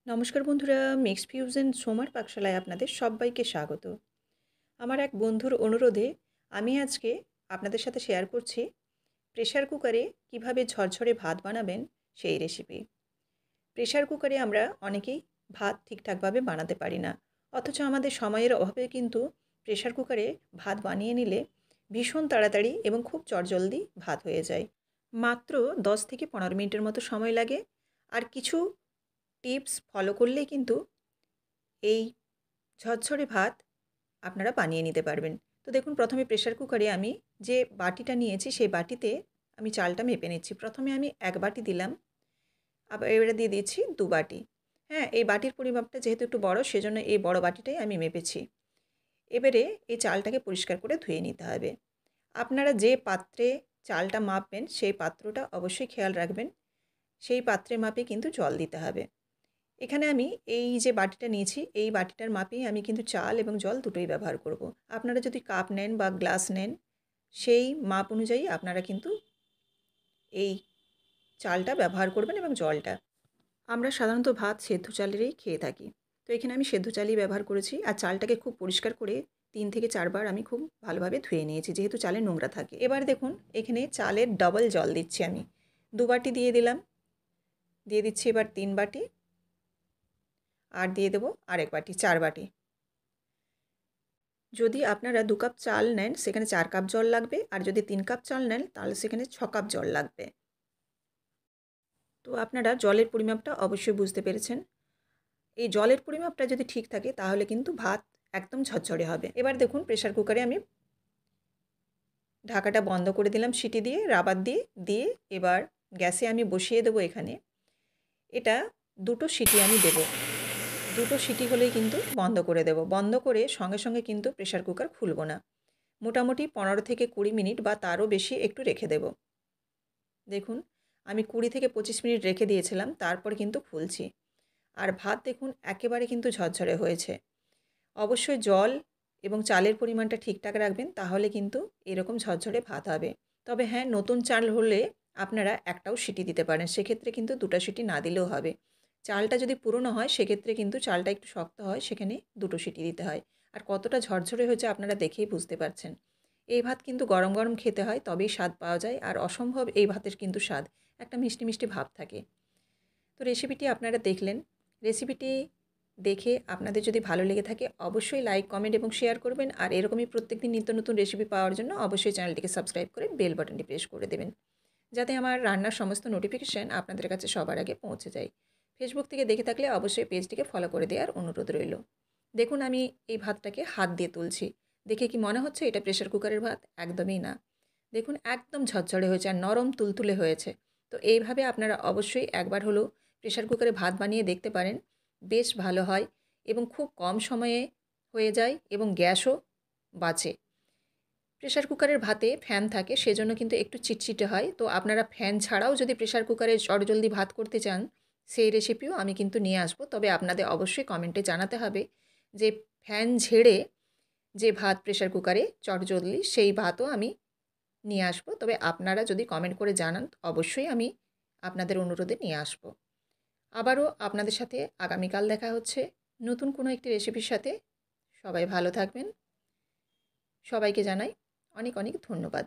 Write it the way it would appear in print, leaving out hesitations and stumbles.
নমস্কার বন্ধুরা, mixed fusion সোমার পাকশালায় আপনাদের সবাইকে স্বাগত। আমার এক বন্ধুর অনুরোধে আমি আজকে আপনাদের সাথে শেয়ার করছি প্রেশার কুকারে কিভাবে ঝরঝরে ভাত বানাবেন সেই রেসিপি। প্রেশার কুকারে আমরা অনেকেই ভাত ঠিকঠাকভাবে বানাতে পারি না, অথচ আমাদের সময়ের অভাবে কিন্তু প্রেশার কুকারে ভাত বানিয়ে নিলে ভীষণ তাড়াতাড়ি এবং খুব চটজলদি ভাত হয়ে যায়। মাত্র 10 থেকে 15 মিনিটের মতো সময় লাগে। আর কিছু টিপস ফলো করলেই কিন্তু এই ঝরঝরে ভাত আপনারা বানিয়ে নিতে পারবেন। তো দেখুন, প্রথমে প্রেশার কুকারে আমি যে বাটিটা নিয়েছি সেই বাটিতে আমি চালটা মেপে নিচ্ছি। প্রথমে আমি 1 বাটি দিলাম, আবার এবারে দিয়ে দিচ্ছি 2 বাটি। হ্যাঁ, এই বাটির পরিমাপটা যেহেতু একটু বড়, সেজন্য এই বড় বাটিটাই আমি মেপেছি। এবারে এই চালটাকে পরিষ্কার করে ধুয়ে নিতে হবে। আপনারা যে পাত্রে চালটা মাপবেন সেই পাত্রটা অবশ্যই খেয়াল রাখবেন। সেই পাত্রের মাপে কিন্তু জল দিতে হবে। এখানে আমি এই যে বাটিটা নিয়েছি, এই বাটিটার মাপেই আমি কিন্তু চাল এবং জল দুটোই ব্যবহার করব। আপনারা যদি কাপ নেন বা গ্লাস নেন, সেই মাপ অনুযায়ী আপনারা কিন্তু এই চালটা ব্যবহার করবেন এবং জলটা। আমরা সাধারণত ভাত সেদ্ধ চালেরই খেয়ে থাকি। তো এখানে আমি সেদ্ধ চালই ব্যবহার করেছি। আর চালটাকে খুব পরিষ্কার করে 3 থেকে 4 বার আমি খুব ভালোভাবে ধুয়ে নিয়েছি, যেহেতু চালে নোংরা থাকে। এবার দেখুন, এখানে চালের ডবল জল দিচ্ছি আমি। 2 বাটি দিয়ে দিলাম, দিয়ে দিচ্ছি এবার 3 বাটি, আর দিয়ে দেবো আরেক বাটি, 4 বাটি। যদি আপনারা 2 কাপ চাল নেন সেখানে 4 কাপ জল লাগবে, আর যদি 3 কাপ চাল নেন তাহলে সেখানে 6 কাপ জল লাগবে। তো আপনারা জলের পরিমাপটা অবশ্যই বুঝতে পেরেছেন। এই জলের পরিমাপটা যদি ঠিক থাকে তাহলে কিন্তু ভাত একদম ঝরঝরে হবে। এবার দেখুন, প্রেসার কুকারে আমি ঢাকাটা বন্ধ করে দিলাম সিটি দিয়ে, রাবার দিয়ে দিয়ে এবার গ্যাসে আমি বসিয়ে দেবো এখানে। এটা 2টো সিটি আমি দেবো। 2টো সিটি হলেই কিন্তু বন্ধ করে দেব। বন্ধ করে সঙ্গে সঙ্গে কিন্তু প্রেসার কুকার খুলব না। মোটামুটি 15 থেকে 20 মিনিট বা তারও বেশি একটু রেখে দেব। দেখুন, আমি 20 থেকে 25 মিনিট রেখে দিয়েছিলাম, তারপর কিন্তু খুলছি। আর ভাত দেখুন একেবারে কিন্তু ঝরঝরে হয়েছে। অবশ্যই জল এবং চালের পরিমাণটা ঠিকঠাক রাখবেন, তাহলে কিন্তু এরকম ঝরঝরে ভাত হবে। তবে হ্যাঁ, নতুন চাল হলে আপনারা একটাও সিটি দিতে পারেন, সেক্ষেত্রে কিন্তু 2টা সিটি না দিলেও হবে। চালটা যদি পুরনো হয় সেক্ষেত্রে কিন্তু চালটা একটু শক্ত হয়, সেখানে 2টো সিটি দিতে হয়। আর কতটা ঝরঝরে হয়েছে আপনারা দেখেই বুঝতে পারছেন। এই ভাত কিন্তু গরম গরম খেতে হয়, তবেই স্বাদ পাওয়া যায়। আর অসম্ভব এই ভাতের কিন্তু স্বাদ, একটা মিষ্টি মিষ্টি ভাব থাকে। তো রেসিপিটি আপনারা দেখলেন। রেসিপিটি দেখে আপনাদের যদি ভালো লেগে থাকে অবশ্যই লাইক, কমেন্ট এবং শেয়ার করবেন। আর এরকমই প্রত্যেকদিন নিত্য নতুন রেসিপি পাওয়ার জন্য অবশ্যই চ্যানেলটিকে সাবস্ক্রাইব করে বেল বাটনটি প্রেস করে দেবেন, যাতে আমার রান্নার সমস্ত নোটিফিকেশান আপনাদের কাছে সবার আগে পৌঁছে যায়। ফেসবুক থেকে দেখে থাকলে অবশ্যই পেজটিকে ফলো করে দেওয়ার অনুরোধ রইল। দেখুন, আমি এই ভাতটাকে হাত দিয়ে তুলছি। দেখে কি মনে হচ্ছে এটা প্রেশার কুকারের ভাত? একদমই না। দেখুন, একদম ঝরঝরে হয়েছে আর নরম তুলতুলে হয়েছে। তো এইভাবে আপনারা অবশ্যই একবার হলেও প্রেশার কুকারে ভাত বানিয়ে দেখতে পারেন। বেশ ভালো হয় এবং খুব কম সময়ে হয়ে যায় এবং গ্যাসও বাঁচে। প্রেশার কুকারের ভাতে ফ্যান থাকে, সেজন্য কিন্তু একটু চিটচিটে হয়। তো আপনারা ফ্যান ছাড়াও যদি প্রেশার কুকারে চটজলদি ভাত করতে চান, সেই রেসিপিও আমি কিন্তু নিয়ে আসবো। তবে আপনাদের অবশ্যই কমেন্টে জানাতে হবে যে ফ্যান ঝেড়ে যে ভাত প্রেশার কুকারে চটজলদি, সেই ভাতও আমি নিয়ে আসবো। তবে আপনারা যদি কমেন্ট করে জানান অবশ্যই আমি আপনাদের অনুরোধে নিয়ে আসবো। আবারও আপনাদের সাথে আগামীকাল দেখা হচ্ছে নতুন কোনো একটি রেসিপির সাথে। সবাই ভালো থাকবেন। সবাইকে জানাই অনেক অনেক ধন্যবাদ।